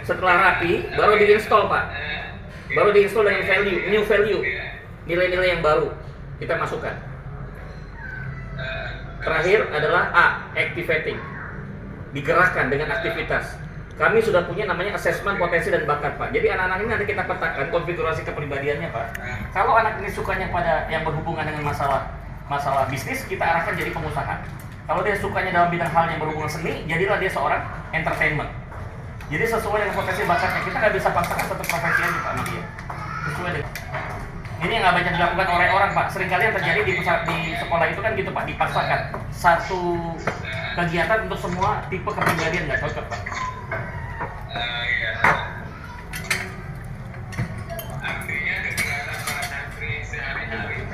Setelah rapi, baru diinstal Pak. Baru diinstal dengan new value, nilai-nilai yang baru kita masukkan. Terakhir adalah A, activating, digerakkan dengan aktivitas. Kami sudah punya namanya assessment potensi dan bakat Pak. Jadi anak-anak ini nanti kita petakan konfigurasi kepribadiannya Pak. Kalau anak ini sukanya pada yang berhubungan dengan masalah bisnis, kita arahkan jadi pengusaha. Kalau dia sukanya dalam bidang hal yang berhubungan seni, jadilah dia seorang entertainment. Jadi sesuai dengan potensi bakatnya, kita nggak bisa paksakan satu profesi aja Pak sama dia. Sesuai dengan ini yang nggak banyak dilakukan oleh orang Pak. Seringkali yang terjadi di sekolah itu kan gitu Pak, dipaksakan satu kegiatan untuk semua tipe kepribadian, nggak cocok Pak. Artinya kegiatan para santri sehari-hari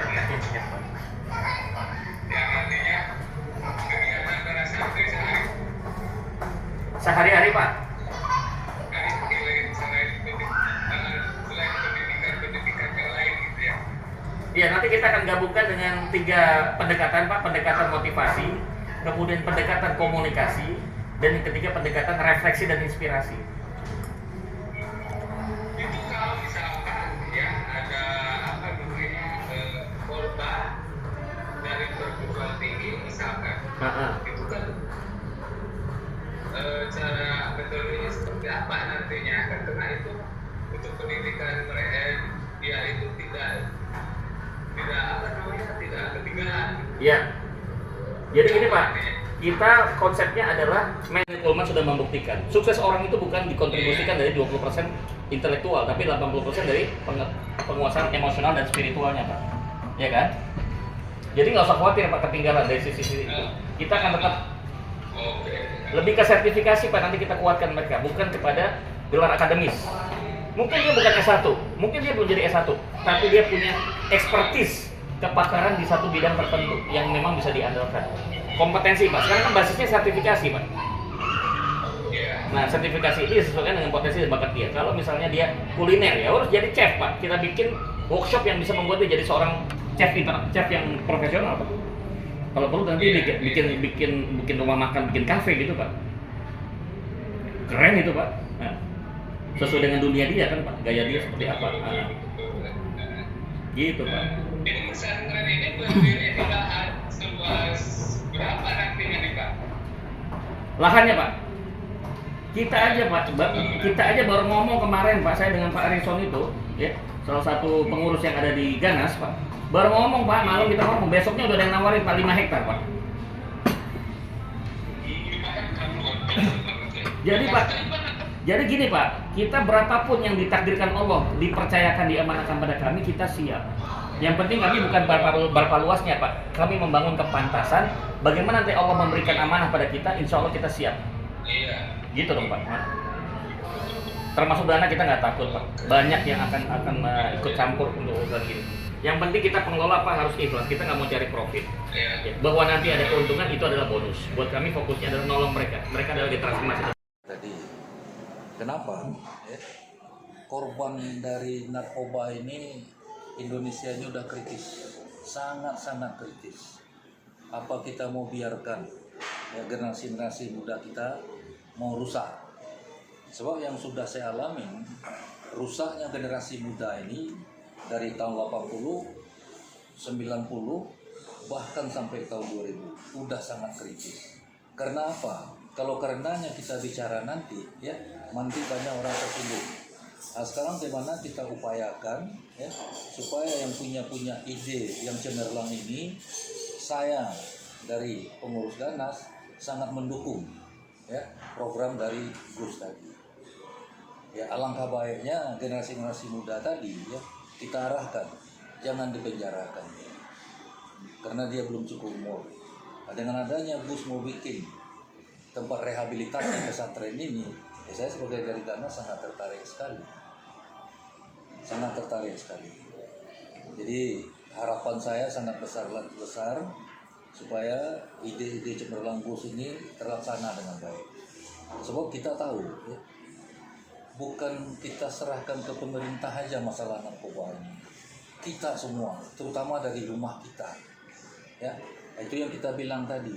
Sehari-hari Pak. pendidikan yang lain gitu ya. Iya, nanti kita akan gabungkan dengan 3 pendekatan Pak, pendekatan motivasi, kemudian pendekatan komunikasi, dan yang ketiga pendekatan refleksi dan inspirasi. Itu kalau misalkan ya ada apa namanya korban dari perguruan tinggi misalkan, itu kan cara metodenya seperti apa nantinya kan, karena itu untuk pendidikan mereka dia itu tidak apa namanya tidak ketinggalan. Iya. Jadi gini Pak, kita konsepnya adalah Manuel Kuhlman sudah membuktikan sukses orang itu bukan dikontribusikan dari 20% intelektual, tapi 80% dari penguasaan emosional dan spiritualnya Pak. Ya kan? Jadi nggak usah khawatir Pak ketinggalan dari sisi itu. Kita akan tetap lebih ke sertifikasi Pak, nanti kita kuatkan mereka, bukan kepada gelar akademis. Mungkin dia bukan S1, mungkin dia belum jadi S1, tapi dia punya expertise, kepakaran di satu bidang tertentu yang memang bisa diandalkan. Kompetensi Pak, sekarang kan basisnya sertifikasi Pak. Nah, sertifikasi ini disesuaikan dengan potensi dan bakat dia. Kalau misalnya dia kuliner, ya harus jadi chef Pak. Kita bikin workshop yang bisa membuat dia jadi seorang chef yang profesional Pak. Kalau perlu nanti bikin rumah makan, bikin kafe gitu Pak. Keren itu Pak. Nah, sesuai dengan dunia dia kan Pak, gaya dia seperti apa. Nah, gitu Pak. Ini pesantren ini berdiri di lahan seluas berapa nantinya nih Pak? Lahannya Pak, kita aja baru ngomong kemarin Pak, saya dengan Pak Arison itu, ya, salah satu pengurus yang ada di Ganas Pak, baru ngomong Pak, malam kita ngomong, besoknya udah ada yang nawarin Pak 5 hektar Pak. Jadi gini Pak, kita berapapun yang ditakdirkan Allah, dipercayakan, diamanahkan pada kami, kita siap. Yang penting kami bukan berapa luasnya Pak, kami membangun kepantasan. Bagaimana nanti Allah memberikan amanah pada kita, insya Allah kita siap. Gitu dong Pak. Termasuk dana kita nggak takut Pak. Banyak yang akan ikut campur untuk urusan ini. Yang penting kita pengelola Pak harus ikhlas. Kita nggak mau cari profit. Ya, bahwa nanti ada keuntungan itu adalah bonus. Buat kami fokusnya adalah nolong mereka. Mereka adalah transformasi. Tadi kenapa korban dari narkoba ini Indonesia ini udah kritis, sangat kritis. Apa kita mau biarkan ya, generasi muda kita mau rusak? Sebab yang sudah saya alami, rusaknya generasi muda ini dari tahun 80, 90, bahkan sampai tahun 2000 udah sangat kritis. Karena apa? Kalau karenanya kita bicara nanti, ya nanti banyak orang tersinggung. Nah, sekarang bagaimana kita upayakan ya, supaya yang punya ide yang cemerlang ini, saya dari pengurus Ganas sangat mendukung ya program dari Gus tadi. Ya alangkah baiknya generasi muda tadi ya kita arahkan, jangan dipenjarakan ya. Karena dia belum cukup umur. Nah, dengan adanya Gus mau bikin tempat rehabilitasi pesantren ini, ya saya sebagai dari Ganas sangat tertarik sekali. Jadi harapan saya sangat besar supaya ide-ide cemerlang Gus ini terlaksana dengan baik. Sebab kita tahu ya, bukan kita serahkan ke pemerintah aja masalah narkoba ini. Kita semua, terutama dari rumah kita. Ya, itu yang kita bilang tadi.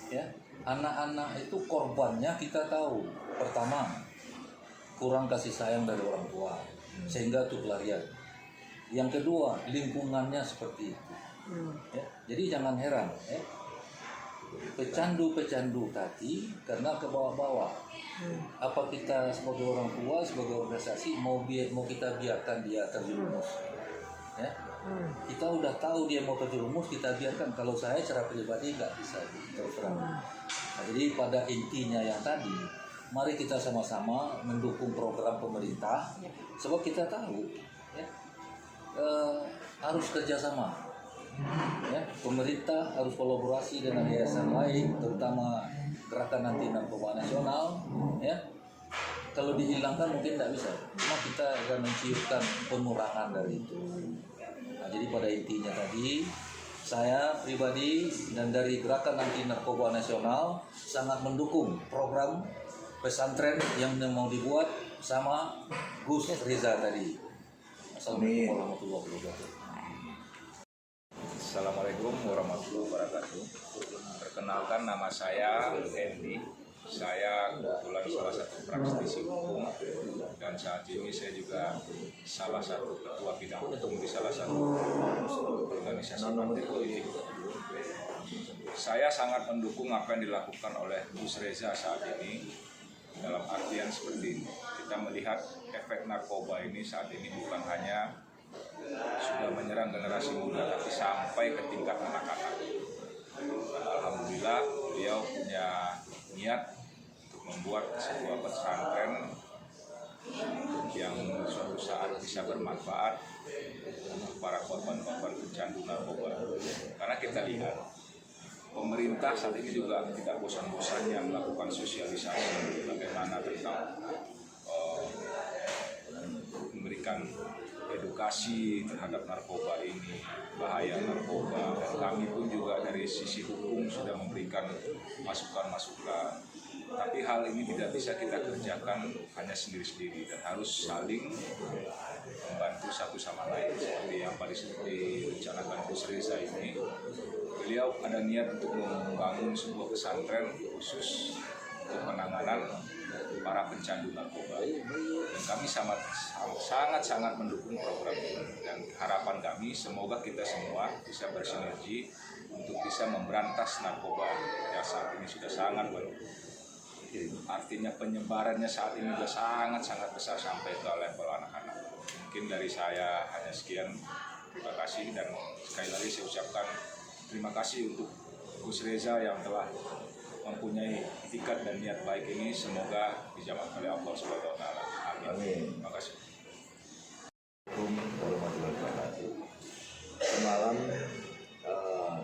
Ya, anak-anak itu korbannya kita tahu. Pertama, kurang kasih sayang dari orang tua, sehingga itu pelarian. Yang kedua, lingkungannya seperti itu. Ya, jadi jangan heran, ya. Pecandu-pecandu tadi karena ke bawah-bawah. Apa kita sebagai orang tua, sebagai organisasi mau kita biarkan dia terjerumus? Ya, kita udah tahu dia mau terjerumus, kita biarkan. Kalau saya secara pribadi nggak bisa terus terang. Nah, jadi pada intinya yang tadi, mari kita sama-sama mendukung program pemerintah, sebab kita tahu, ya, harus kerjasama. Ya, pemerintah harus kolaborasi dengan yayasan lain, terutama Gerakan Anti Narkoba Nasional. Ya, kalau dihilangkan mungkin tidak bisa, cuma kita akan menciumkan pengurangan dari itu. Nah, jadi pada intinya tadi, saya pribadi dan dari Gerakan Anti Narkoba Nasional sangat mendukung program pesantren yang mau dibuat sama Gus Reza tadi. Assalamualaikum warahmatullahi wabarakatuh. Assalamualaikum warahmatullahi wabarakatuh. Perkenalkan, nama saya Endi. Saya kebetulan salah satu praktisi hukum dan saat ini saya juga salah satu ketua bidang hukum di salah satu organisasi partai politik. Saya sangat mendukung apa yang dilakukan oleh Gus Reza saat ini, dalam artian seperti ini. Kita melihat efek narkoba ini saat ini bukan hanya sudah menyerang generasi muda, tapi sampai ke tingkat anak-anak. Alhamdulillah beliau punya niat untuk membuat sebuah pesantren yang suatu saat bisa bermanfaat untuk para korban-korban pecandu narkoba. Karena kita lihat pemerintah saat ini juga tidak bosan-bosannya melakukan sosialisasi bagaimana tentang memberikan edukasi terhadap narkoba ini, bahaya narkoba, dan kami pun juga dari sisi hukum sudah memberikan masukan-masukan. Tapi hal ini tidak bisa kita kerjakan hanya sendiri-sendiri dan harus saling membantu satu sama lain. Seperti yang tadi direncanakan Gus Reza ini, beliau ada niat untuk membangun sebuah pesantren khusus untuk penanganan para pencandu narkoba, dan kami sangat mendukung program ini, dan harapan kami semoga kita semua bisa bersinergi untuk bisa memberantas narkoba yang saat ini sudah sangat artinya penyebarannya saat ini sudah sangat besar sampai ke level anak-anak. Mungkin dari saya hanya sekian, terima kasih, dan sekali lagi saya ucapkan terima kasih untuk Gus Reza yang telah mempunyai itikat dan niat baik ini, semoga dijawab oleh Allah Subhanahu wa taala. Amin. Terima kasih. Assalamualaikum warahmatullahi wabarakatuh. Semalam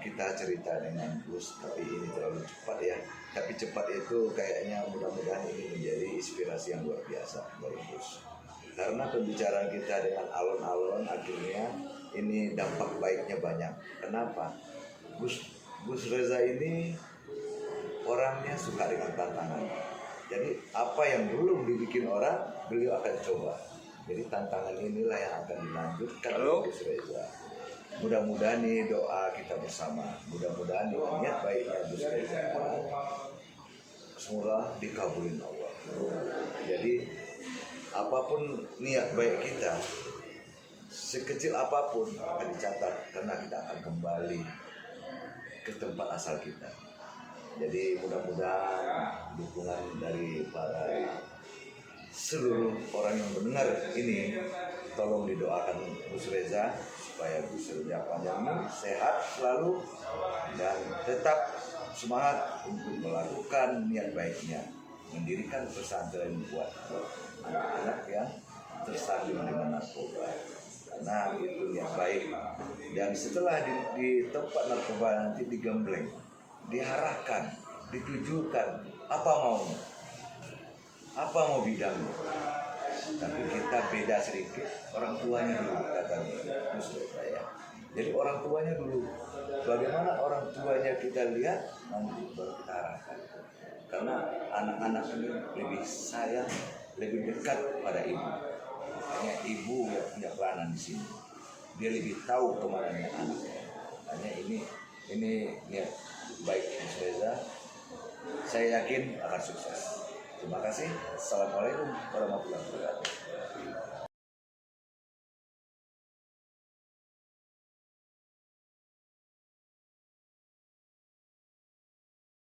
kita cerita dengan Gus, tapi ini terlalu cepat ya. Tapi cepat itu kayaknya mudah-mudahan ini menjadi inspirasi yang luar biasa bagi Gus. Karena pembicaraan kita dengan alon-alon akhirnya ini dampak baiknya banyak. Kenapa? Gus Reza ini orangnya suka dengan tantangan. Jadi apa yang belum dibikin orang, beliau akan coba. Jadi tantangan inilah yang akan dilanjutkan oleh Gus Reza. Mudah-mudahan nih doa kita bersama. Mudah-mudahan niat baiknya Gus Reza semoga dikabulin Allah. Jadi apapun niat baik kita, sekecil apapun akan dicatat karena kita akan kembali ke tempat asal kita. Jadi mudah-mudahan dukungan dari para seluruh orang yang mendengar ini, tolong didoakan Gus Reza supaya Gus Reza panjang umur, sehat selalu, dan tetap semangat untuk melakukan niat baiknya, mendirikan pesantren buat anak-anak yang tersandung dengan narkoba. Nah, itu niat baik. Dan setelah di tempat narkoba nanti digembleng, diarahkan, ditujukan apa maunya, apa mau bidangnya. Tapi kita beda sedikit, orang tuanya dulu kata Gus Reza. Jadi orang tuanya dulu, bagaimana orang tuanya kita lihat, nanti baru kita arahkan. Karena anak-anak ini lebih sayang, lebih dekat pada ibu. Makanya ibu yang punya peranan di sini. Dia lebih tahu kemananya anaknya. Makanya ini niat baik Gus Reza, saya yakin akan sukses. Terima kasih. Assalamualaikum warahmatullahi wabarakatuh.